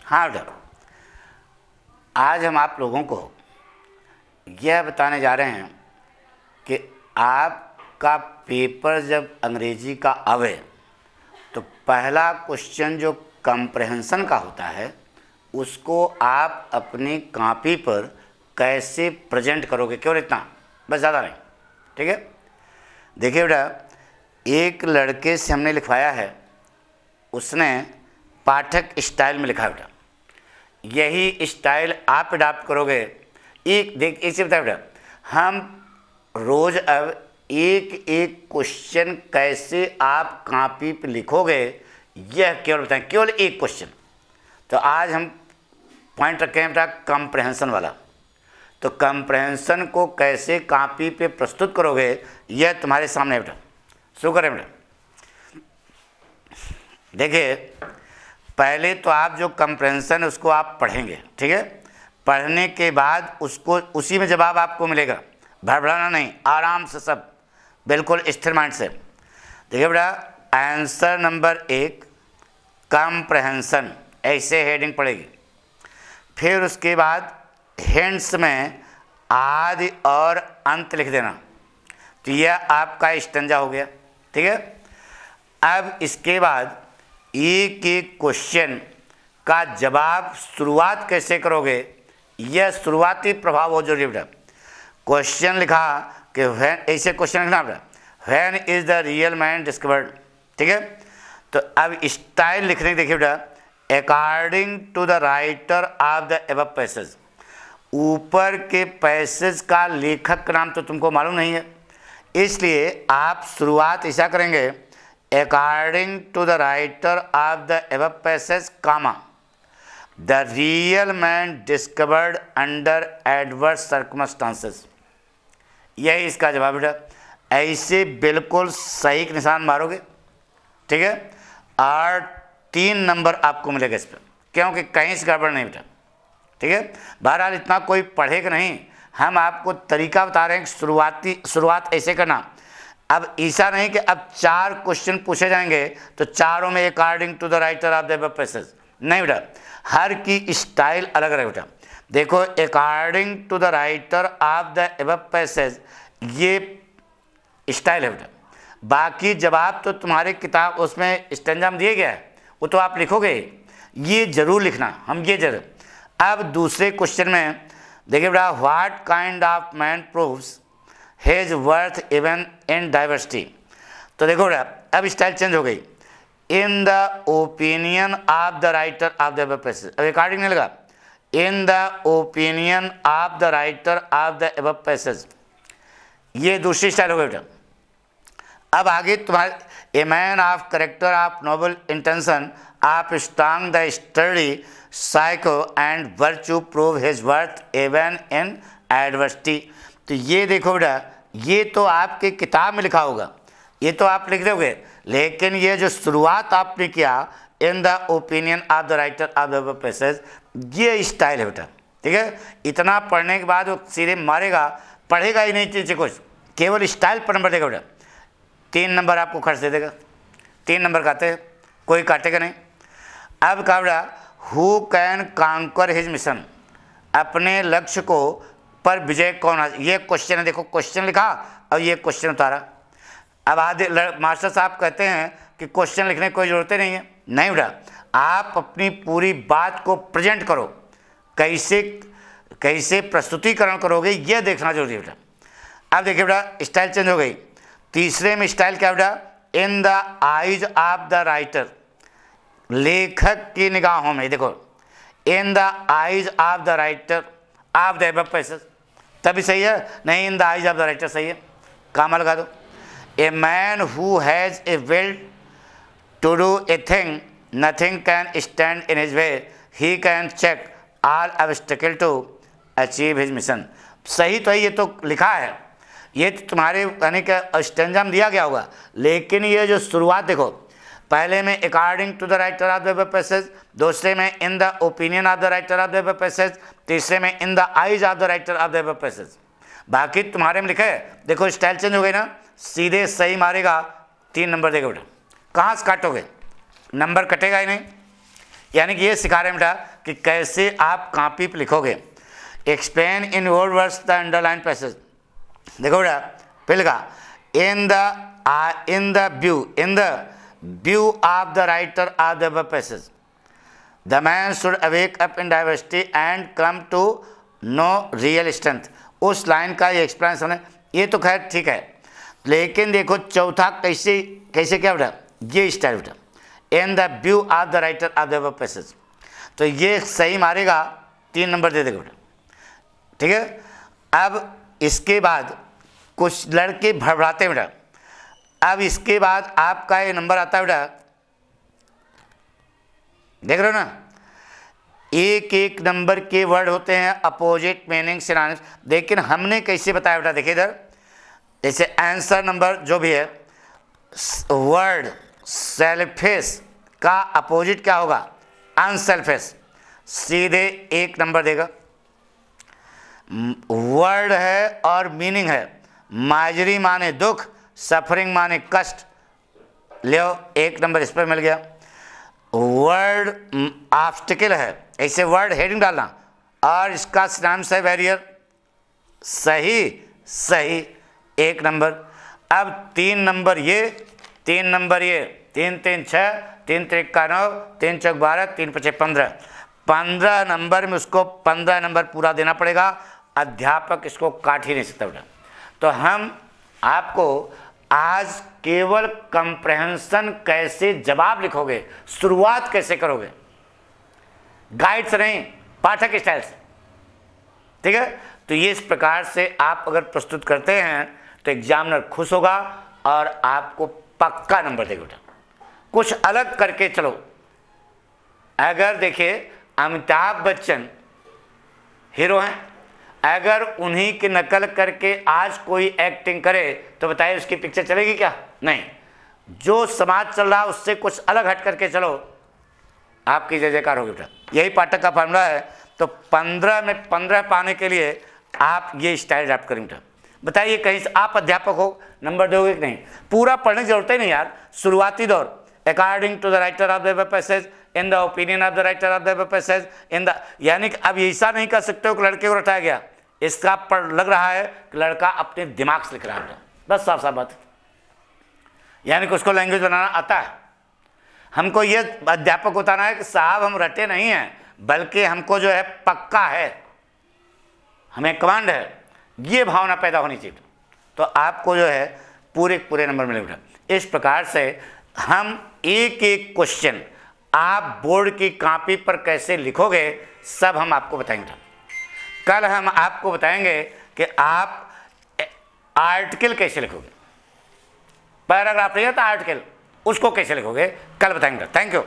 हाँ बेटा, आज हम आप लोगों को यह बताने जा रहे हैं कि आपका पेपर जब अंग्रेजी का आवे तो पहला क्वेश्चन जो कंप्रहेंशन का होता है उसको आप अपनी कॉपी पर कैसे प्रेजेंट करोगे, केवल इतना, बस, ज़्यादा नहीं। ठीक है, देखिए बेटा, एक लड़के से हमने लिखवाया है, उसने पाठक स्टाइल में लिखा है बेटा। यही स्टाइल आप अडॉप्ट करोगे। इसे बताए बेटा, हम रोज़ अब एक एक क्वेश्चन कैसे आप कॉपी पे लिखोगे यह केवल बताएं, केवल एक क्वेश्चन। तो आज हम पॉइंट रखे हैं बेटा कंप्रहेंशन वाला। तो कंप्रहेंशन को कैसे कॉपी पे प्रस्तुत करोगे यह तुम्हारे सामने है बेटा। शुरू करें बेटा। देखिए, पहले तो आप जो कंप्रहेंशन है उसको आप पढ़ेंगे। ठीक है, पढ़ने के बाद उसको उसी में जवाब आपको मिलेगा, भड़बड़ाना नहीं, आराम से, सब बिल्कुल स्थिर माइंड से। देखिए बेटा, आंसर नंबर 1 कंप्रहेंशन, ऐसे हेडिंग पड़ेगी। फिर उसके बाद हिंट्स में आदि और अंत लिख देना। तो यह आपका स्टंजा हो गया। ठीक है, अब इसके बाद एक एक क्वेश्चन का जवाब शुरुआत कैसे करोगे यह शुरुआती प्रभाव हो जरूरी बेटा। क्वेश्चन लिखा कि ऐसे क्वेश्चन लिखना बेटा, when is the real man discovered. ठीक है, तो अब स्टाइल लिखने देखिए बेटा, according to the writer of the above passage. ऊपर के पैसेज का लेखक का नाम तो तुमको मालूम नहीं है, इसलिए आप शुरुआत ऐसा करेंगे, according to the writer of the above passage, comma, the real man discovered under adverse circumstances. यही इसका जवाब बेटा। ऐसे बिल्कुल सही के निशान मारोगे। ठीक है, और 3 नंबर आपको मिलेगा इस पर, क्योंकि कहीं से गड़बड़ नहीं बेटा। ठीक है, बहरहाल इतना कोई पढ़ेगा नहीं, हम आपको तरीका बता रहे हैं कि शुरुआत ऐसे करना। अब ऐसा नहीं कि अब 4 क्वेश्चन पूछे जाएंगे तो चारों में according to the writer of the above passage, नहीं बेटा, हर की स्टाइल अलग अलग बेटा। देखो, according to the writer of the above passage ये स्टाइल है बेटा। बाकी जवाब तो तुम्हारे किताब उसमें स्टैंजा में दिए गया है, वो तो आप लिखोगे, ये जरूर लिखना, हम ये जरूर। अब दूसरे क्वेश्चन में देखिए बेटा, what kind of man proves his worth even in diversity. तो देखो बेटा, अब स्टाइल चेंज हो गई, इन the opinion of the writer of the above passage. अब अकॉर्डिंग नहीं लगा, इन the opinion of the writer of the above passage, ये दूसरी स्टाइल हो गई बेटा। अब आगे तुम्हारे, a man of character of noble intention of strong the study psycho and virtue prove his worth even in adversity. तो ये देखो बेटा, ये तो आपके किताब में लिखा होगा, ये तो आप लिख दोगे, लेकिन ये जो शुरुआत आपने किया, इन the opinion of the writer of the passage, ये स्टाइल है बेटा। ठीक है, इतना पढ़ने के बाद वो सीधे मारेगा, पढ़ेगा ही नहीं चीज़ें कुछ, केवल स्टाइल पर नंबर देगा बेटा। 3 नंबर आपको खर्च दे देगा। 3 नंबर काटे हैं, कोई काटेगा नहीं। अब कहा बेटा, who can conquer his mission, अपने लक्ष्य को पर विजय कौन है। ये क्वेश्चन है, देखो क्वेश्चन लिखा और ये क्वेश्चन उतारा। अब आधे मास्टर साहब कहते हैं कि क्वेश्चन लिखने की कोई ज़रूरत नहीं है, नहीं बेटा, आप अपनी पूरी बात को प्रेजेंट करो, कैसे प्रस्तुतिकरण करोगे यह देखना जरूरी है बेटा। अब देखिए बेटा, स्टाइल चेंज हो गई। तीसरे में स्टाइल क्या बेटा, in the eyes of the writer, लेखक की निगाहों में। देखो, in the eyes of the writer of the above passage, तभी सही है, नहीं in the eyes of the writer सही है, कामा लगा दो। A man who has a will to do a thing, nothing can stand in his way, he can check all obstacle to achieve his mission. सही तो है, ये तो लिखा है, ये तो तुम्हारे यानी कि स्टैंजा में दिया गया होगा, लेकिन ये जो शुरुआत देखो, पहले में according to the writer of the above passage, दूसरे में in the opinion of the writer of the above passage, तीसरे में in the eyes of the writer of the above passage. बाकी तुम्हारे में लिखा है, देखो स्टाइल चेंज हो गई ना, सीधे सही मारेगा 3 नंबर देगा बेटा। कहाँ से काटोगे, नंबर कटेगा ही नहीं, यानी कि ये सिखा रहे हैं बेटा कि कैसे आप कॉपी पे लिखोगे। Explain in your words the underline passage. देखो बेटा पहले का in the view of the writer of the passage the man should awake up in diversity and come to know real strength. उस लाइन का ये explanation है, ये तो खैर ठीक है, लेकिन देखो चौथा कैसे कैसे क्या बेटा, ये स्टाइल बेटा in the view of the writer of the passage, तो ये सही मारेगा, 3 नंबर दे देगा बेटा, ठीक है। अब इसके बाद कुछ लड़के भड़बड़ाते हैं बेटा, अब इसके बाद आपका ये नंबर आता है बेटा, देख रहे हो ना, एक एक नंबर के वर्ड होते हैं अपोजिट मीनिंग सिनोनिम्स, लेकिन हमने कैसे बताया बेटा, देखिए इधर जैसे आंसर नंबर जो भी है, वर्ड सेल्फिश का अपोजिट क्या होगा, अनसेल्फिश, सीधे 1 नंबर देगा। वर्ड है और मीनिंग है, माजरी माने दुख, सफरिंग माने कष्ट, ले 1 नंबर इस पर मिल गया। वर्ड ऑब्स्टिकल है, ऐसे वर्ड हेडिंग डालना, और इसका सिनोनिम्स है बैरियर, सही 1 नंबर। अब 3 नंबर ये, 3 नंबर ये, 3 3 6, 3 3 9, 3 4 12, 3 5 15, 15 नंबर में उसको 15 नंबर पूरा देना पड़ेगा, अध्यापक इसको काट ही नहीं सकता बेटा। तो हम आपको आज केवल कंप्रहेंशन कैसे जवाब लिखोगे, शुरुआत कैसे करोगे, गाइड से नहीं, पाठक स्टाइल से, ठीक है। तो ये इस प्रकार से आप अगर प्रस्तुत करते हैं तो एग्जामिनर खुश होगा और आपको पक्का नंबर देगा बेटा। कुछ अलग करके चलो, अगर देखिए अमिताभ बच्चन हीरो हैं, अगर उन्हीं की नकल करके आज कोई एक्टिंग करे तो बताइए उसकी पिक्चर चलेगी क्या, नहीं। जो समाज चल रहा है उससे कुछ अलग हट करके चलो, आपकी जय जयकार होगी बेटा। यही पाठक का फार्मूला है। तो 15 में 15 पाने के लिए आप ये स्टाइल अडॉप्ट करें बेटा। बताइए कहीं से आप अध्यापक हो, नंबर दोगे कि नहीं? पूरा पढ़ने की जरूरत ही नहीं यार, शुरुआती दौर, according to the writer of the passage, in the opinion of the writer of the passage, in the, यानी कि अब ऐसा नहीं कर सकते हो कि लड़के को रटाया गया, इसका पर लग रहा है कि लड़का अपने दिमाग से लिख रहा है, बस साफ साफ बात। यानी कि उसको लैंग्वेज बनाना आता है। हमको ये अध्यापक बताना है कि साहब हम रटे नहीं हैं, बल्कि हमको जो है पक्का है, हमें कमांड है, ये भावना पैदा होनी चाहिए। तो आपको जो है पूरे नंबर मिलेगा। इस प्रकार से हम एक एक क्वेश्चन आप बोर्ड की कॉपी पर कैसे लिखोगे सब हम आपको बताएंगे। कल हम आपको बताएंगे कि आप आर्टिकल कैसे लिखोगे, पैराग्राफ नहीं है तो आर्टिकल, उसको कैसे लिखोगे, कल बताएंगे। Thank you.